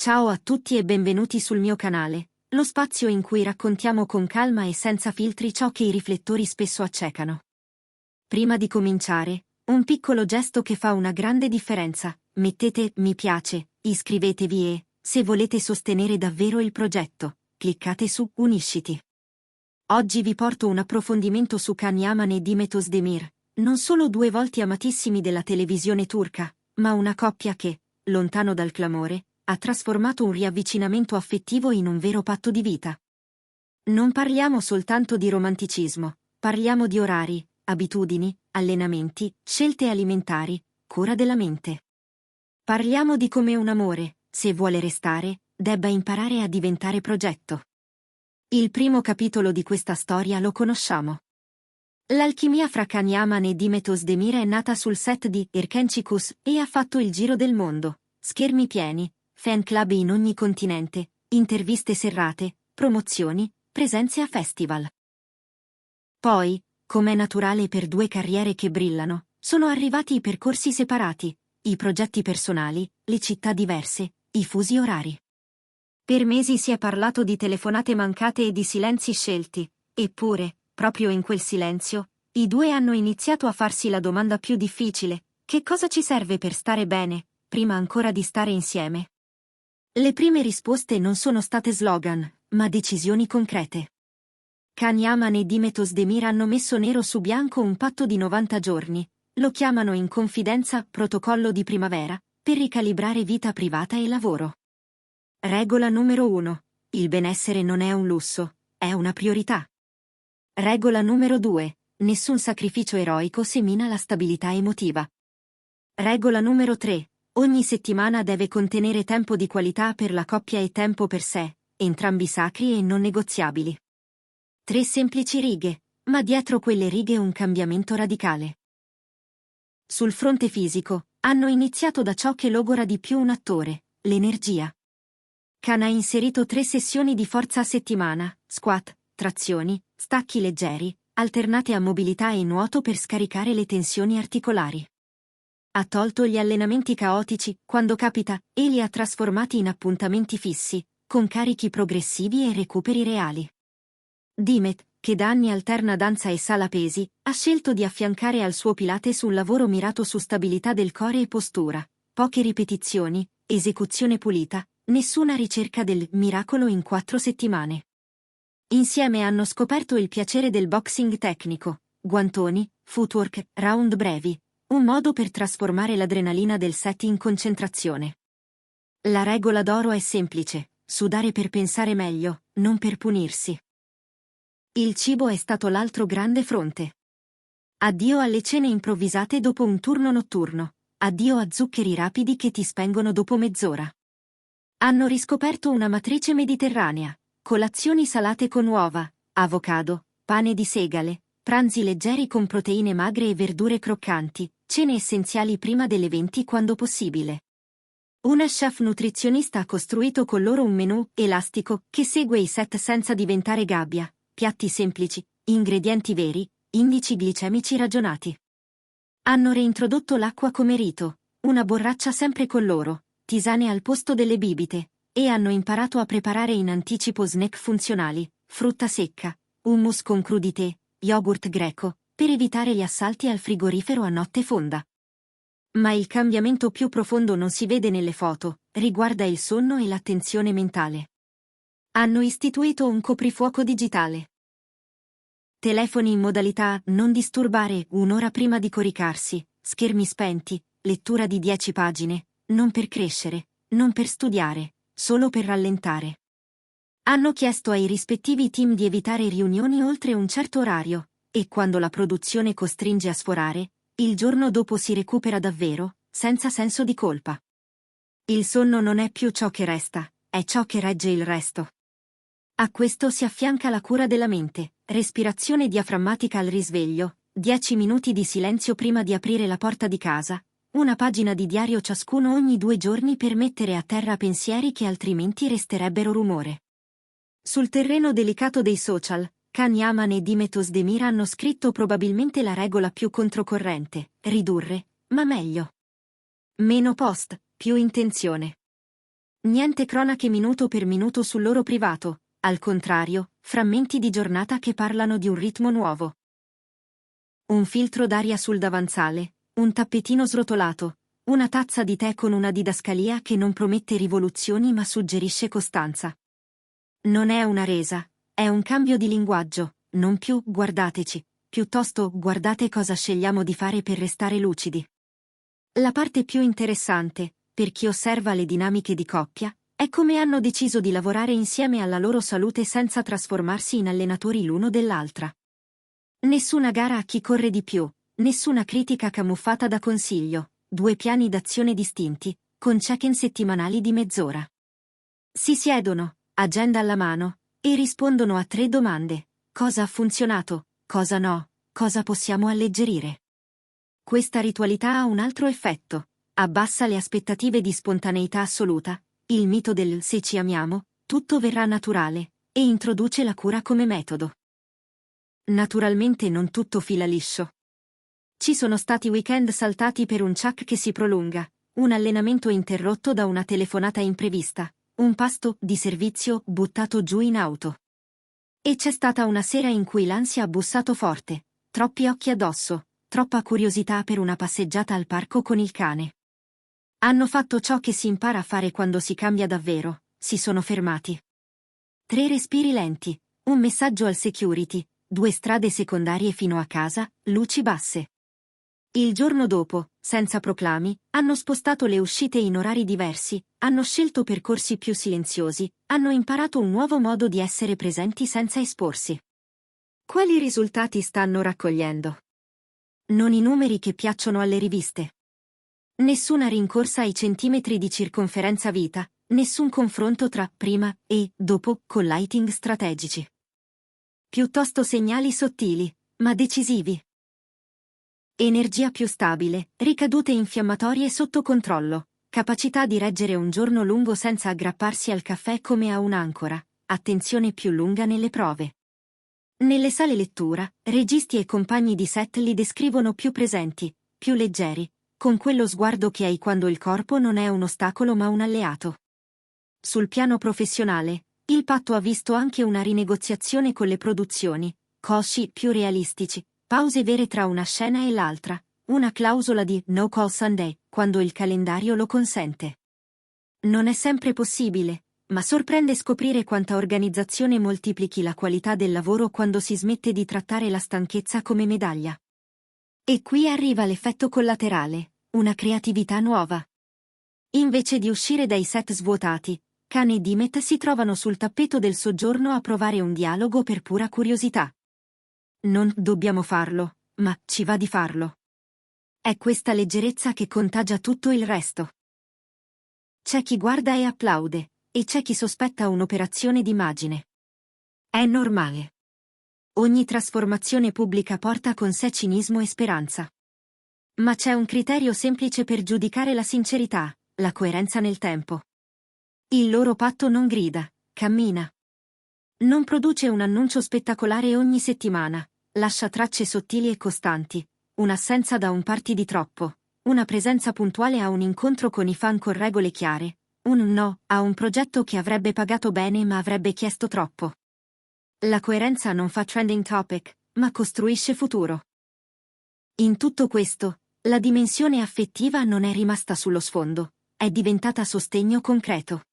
Ciao a tutti e benvenuti sul mio canale, lo spazio in cui raccontiamo con calma e senza filtri ciò che i riflettori spesso accecano. Prima di cominciare, un piccolo gesto che fa una grande differenza: mettete mi piace, iscrivetevi e, se volete sostenere davvero il progetto, cliccate su Unisciti. Oggi vi porto un approfondimento su Can Yaman e Demet Özdemir, non solo due volti amatissimi della televisione turca, ma una coppia che, lontano dal clamore, ha trasformato un riavvicinamento affettivo in un vero patto di vita. Non parliamo soltanto di romanticismo, parliamo di orari, abitudini, allenamenti, scelte alimentari, cura della mente. Parliamo di come un amore, se vuole restare, debba imparare a diventare progetto. Il primo capitolo di questa storia lo conosciamo. L'alchimia fra Can Yaman e Demet Özdemir è nata sul set di Erkençikus e ha fatto il giro del mondo, schermi pieni, fan club in ogni continente, interviste serrate, promozioni, presenze a festival. Poi, com'è naturale per due carriere che brillano, sono arrivati i percorsi separati, i progetti personali, le città diverse, i fusi orari. Per mesi si è parlato di telefonate mancate e di silenzi scelti, eppure, proprio in quel silenzio, i due hanno iniziato a farsi la domanda più difficile: che cosa ci serve per stare bene, prima ancora di stare insieme? Le prime risposte non sono state slogan, ma decisioni concrete. Can Yaman e Demet Özdemir hanno messo nero su bianco un patto di 90 giorni, lo chiamano in confidenza protocollo di primavera, per ricalibrare vita privata e lavoro. Regola numero 1. Il benessere non è un lusso, è una priorità. Regola numero 2. Nessun sacrificio eroico se mina la stabilità emotiva. Regola numero 3. Ogni settimana deve contenere tempo di qualità per la coppia e tempo per sé, entrambi sacri e non negoziabili. 3 semplici righe, ma dietro quelle righe un cambiamento radicale. Sul fronte fisico, hanno iniziato da ciò che logora di più un attore: l'energia. Can ha inserito 3 sessioni di forza a settimana, squat, trazioni, stacchi leggeri, alternate a mobilità e nuoto per scaricare le tensioni articolari. Ha tolto gli allenamenti caotici, quando capita, e li ha trasformati in appuntamenti fissi, con carichi progressivi e recuperi reali. Demet, che da anni alterna danza e sala pesi, ha scelto di affiancare al suo Pilates un lavoro mirato su stabilità del core e postura, poche ripetizioni, esecuzione pulita, nessuna ricerca del miracolo in 4 settimane. Insieme hanno scoperto il piacere del boxing tecnico, guantoni, footwork, round brevi, un modo per trasformare l'adrenalina del set in concentrazione. La regola d'oro è semplice: sudare per pensare meglio, non per punirsi. Il cibo è stato l'altro grande fronte. Addio alle cene improvvisate dopo un turno notturno, addio a zuccheri rapidi che ti spengono dopo mezz'ora. Hanno riscoperto una matrice mediterranea: colazioni salate con uova, avocado, pane di segale, pranzi leggeri con proteine magre e verdure croccanti, cene essenziali prima delle 20 quando possibile. Una chef nutrizionista ha costruito con loro un menù elastico che segue i set senza diventare gabbia: piatti semplici, ingredienti veri, indici glicemici ragionati. Hanno reintrodotto l'acqua come rito, una borraccia sempre con loro, tisane al posto delle bibite, e hanno imparato a preparare in anticipo snack funzionali, frutta secca, hummus con crudité, yogurt greco, per evitare gli assalti al frigorifero a notte fonda. Ma il cambiamento più profondo non si vede nelle foto, riguarda il sonno e l'attenzione mentale. Hanno istituito un coprifuoco digitale. Telefoni in modalità non disturbare un'ora prima di coricarsi, schermi spenti, lettura di 10 pagine, non per crescere, non per studiare, solo per rallentare. Hanno chiesto ai rispettivi team di evitare riunioni oltre un certo orario, e quando la produzione costringe a sforare, il giorno dopo si recupera davvero, senza senso di colpa. Il sonno non è più ciò che resta, è ciò che regge il resto. A questo si affianca la cura della mente: respirazione diaframmatica al risveglio, 10 minuti di silenzio prima di aprire la porta di casa, una pagina di diario ciascuno ogni 2 giorni per mettere a terra pensieri che altrimenti resterebbero rumore. Sul terreno delicato dei social, Can Yaman e Demet Özdemir hanno scritto probabilmente la regola più controcorrente: ridurre, ma meglio. Meno post, più intenzione. Niente cronache minuto per minuto sul loro privato, al contrario, frammenti di giornata che parlano di un ritmo nuovo. Un filtro d'aria sul davanzale, un tappetino srotolato, una tazza di tè con una didascalia che non promette rivoluzioni ma suggerisce costanza. Non è una resa, è un cambio di linguaggio, non più guardateci, piuttosto guardate cosa scegliamo di fare per restare lucidi. La parte più interessante, per chi osserva le dinamiche di coppia, è come hanno deciso di lavorare insieme alla loro salute senza trasformarsi in allenatori l'uno dell'altra. Nessuna gara a chi corre di più, nessuna critica camuffata da consiglio, 2 piani d'azione distinti, con check-in settimanali di mezz'ora. Si siedono, agenda alla mano, e rispondono a 3 domande: cosa ha funzionato, cosa no, cosa possiamo alleggerire. Questa ritualità ha un altro effetto: abbassa le aspettative di spontaneità assoluta, il mito del se ci amiamo, tutto verrà naturale, e introduce la cura come metodo. Naturalmente non tutto fila liscio. Ci sono stati weekend saltati per un ciak che si prolunga, un allenamento interrotto da una telefonata imprevista, un pasto di servizio buttato giù in auto. E c'è stata una sera in cui l'ansia ha bussato forte, troppi occhi addosso, troppa curiosità per una passeggiata al parco con il cane. Hanno fatto ciò che si impara a fare quando si cambia davvero, si sono fermati. 3 respiri lenti, un messaggio al security, 2 strade secondarie fino a casa, luci basse. Il giorno dopo, senza proclami, hanno spostato le uscite in orari diversi, hanno scelto percorsi più silenziosi, hanno imparato un nuovo modo di essere presenti senza esporsi. Quali risultati stanno raccogliendo? Non i numeri che piacciono alle riviste. Nessuna rincorsa ai centimetri di circonferenza vita, nessun confronto tra prima e dopo con lighting strategici. Piuttosto segnali sottili, ma decisivi. Energia più stabile, ricadute infiammatorie sotto controllo, capacità di reggere un giorno lungo senza aggrapparsi al caffè come a un'ancora, attenzione più lunga nelle prove. Nelle sale lettura, registi e compagni di set li descrivono più presenti, più leggeri, con quello sguardo che hai quando il corpo non è un ostacolo ma un alleato. Sul piano professionale, il patto ha visto anche una rinegoziazione con le produzioni, costi più realistici, pause vere tra una scena e l'altra, una clausola di no call Sunday, quando il calendario lo consente. Non è sempre possibile, ma sorprende scoprire quanta organizzazione moltiplichi la qualità del lavoro quando si smette di trattare la stanchezza come medaglia. E qui arriva l'effetto collaterale, una creatività nuova. Invece di uscire dai set svuotati, Khan e Dimet si trovano sul tappeto del soggiorno a provare un dialogo per pura curiosità. Non dobbiamo farlo, ma ci va di farlo. È questa leggerezza che contagia tutto il resto. C'è chi guarda e applaude, e c'è chi sospetta un'operazione d'immagine. È normale. Ogni trasformazione pubblica porta con sé cinismo e speranza. Ma c'è un criterio semplice per giudicare la sincerità, la coerenza nel tempo. Il loro patto non grida, cammina. Non produce un annuncio spettacolare ogni settimana, lascia tracce sottili e costanti, un'assenza da un party di troppo, una presenza puntuale a un incontro con i fan con regole chiare, un no a un progetto che avrebbe pagato bene ma avrebbe chiesto troppo. La coerenza non fa trending topic, ma costruisce futuro. In tutto questo, la dimensione affettiva non è rimasta sullo sfondo, è diventata sostegno concreto.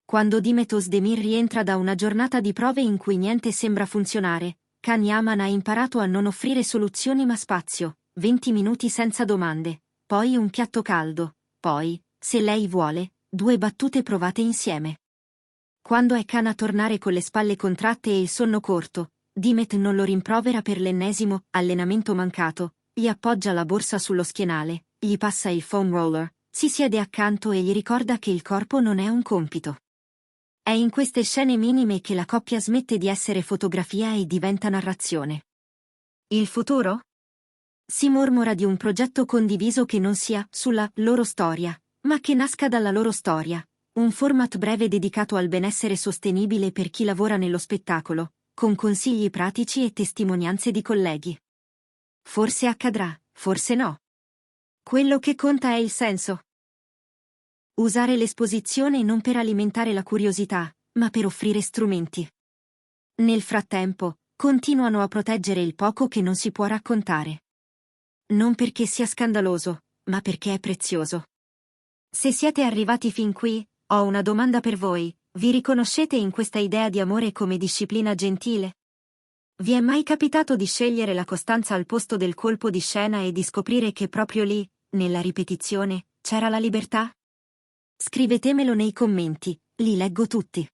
Quando Dimet Özdemir rientra da una giornata di prove in cui niente sembra funzionare, Can Yaman ha imparato a non offrire soluzioni ma spazio, 20 minuti senza domande, poi un piatto caldo, poi, se lei vuole, 2 battute provate insieme. Quando è Can a tornare con le spalle contratte e il sonno corto, Dimet non lo rimprovera per l'ennesimo allenamento mancato, gli appoggia la borsa sullo schienale, gli passa il foam roller, si siede accanto e gli ricorda che il corpo non è un compito. È in queste scene minime che la coppia smette di essere fotografia e diventa narrazione. Il futuro? Si mormora di un progetto condiviso che non sia sulla loro storia, ma che nasca dalla loro storia, un format breve dedicato al benessere sostenibile per chi lavora nello spettacolo, con consigli pratici e testimonianze di colleghi. Forse accadrà, forse no. Quello che conta è il senso. Usare l'esposizione non per alimentare la curiosità, ma per offrire strumenti. Nel frattempo, continuano a proteggere il poco che non si può raccontare. Non perché sia scandaloso, ma perché è prezioso. Se siete arrivati fin qui, ho una domanda per voi: vi riconoscete in questa idea di amore come disciplina gentile? Vi è mai capitato di scegliere la costanza al posto del colpo di scena e di scoprire che proprio lì, nella ripetizione, c'era la libertà? Scrivetemelo nei commenti, li leggo tutti.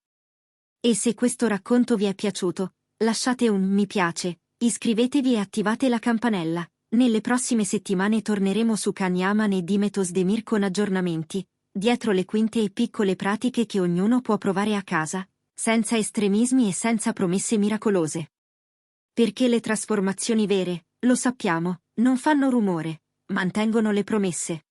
E se questo racconto vi è piaciuto, lasciate un mi piace, iscrivetevi e attivate la campanella. Nelle prossime settimane torneremo su Can Yaman e Dimet Özdemir con aggiornamenti, dietro le quinte e piccole pratiche che ognuno può provare a casa, senza estremismi e senza promesse miracolose. Perché le trasformazioni vere, lo sappiamo, non fanno rumore, mantengono le promesse.